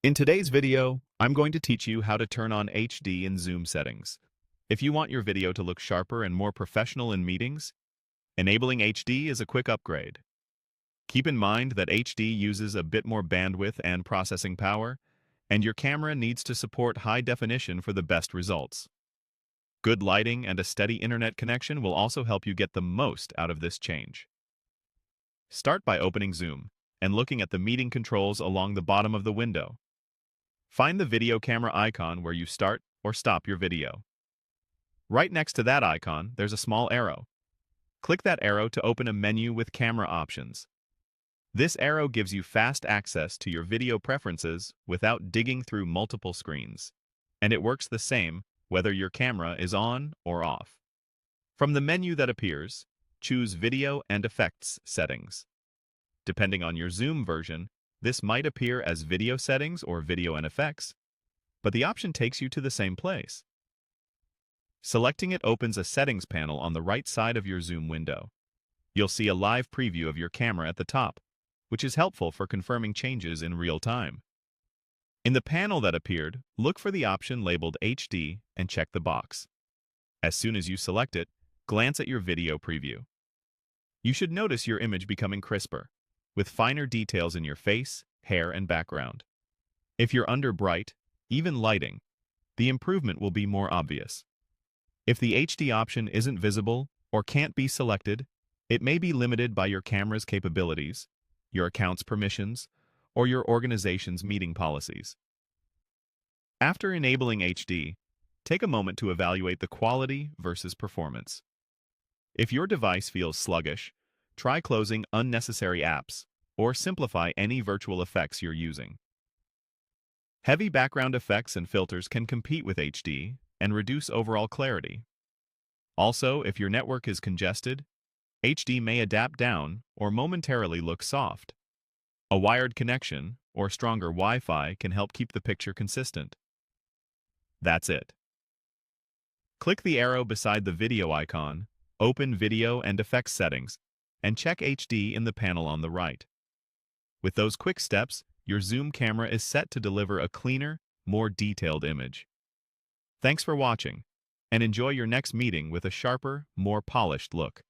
In today's video, I'm going to teach you how to turn on HD in Zoom settings. If you want your video to look sharper and more professional in meetings, enabling HD is a quick upgrade. Keep in mind that HD uses a bit more bandwidth and processing power, and your camera needs to support high definition for the best results. Good lighting and a steady internet connection will also help you get the most out of this change. Start by opening Zoom and looking at the meeting controls along the bottom of the window. Find the video camera icon where you start or stop your video. Right next to that icon, there's a small arrow. Click that arrow to open a menu with camera options. This arrow gives you fast access to your video preferences without digging through multiple screens. And it works the same whether your camera is on or off. From the menu that appears, choose Video and Effects settings. Depending on your Zoom version, this might appear as Video Settings or Video and Effects, but the option takes you to the same place. Selecting it opens a settings panel on the right side of your Zoom window. You'll see a live preview of your camera at the top, which is helpful for confirming changes in real time. In the panel that appeared, look for the option labeled HD and check the box. As soon as you select it, glance at your video preview. You should notice your image becoming crisper, with finer details in your face, hair, and background. If you're under bright, even lighting, the improvement will be more obvious. If the HD option isn't visible or can't be selected, it may be limited by your camera's capabilities, your account's permissions, or your organization's meeting policies. After enabling HD, take a moment to evaluate the quality versus performance. If your device feels sluggish, try closing unnecessary apps or simplify any virtual effects you're using. Heavy background effects and filters can compete with HD and reduce overall clarity. Also, if your network is congested, HD may adapt down or momentarily look soft. A wired connection or stronger Wi-Fi can help keep the picture consistent. That's it. Click the arrow beside the video icon, open Video and Effects settings, and check HD in the panel on the right. With those quick steps, your Zoom camera is set to deliver a cleaner, more detailed image. Thanks for watching, and enjoy your next meeting with a sharper, more polished look.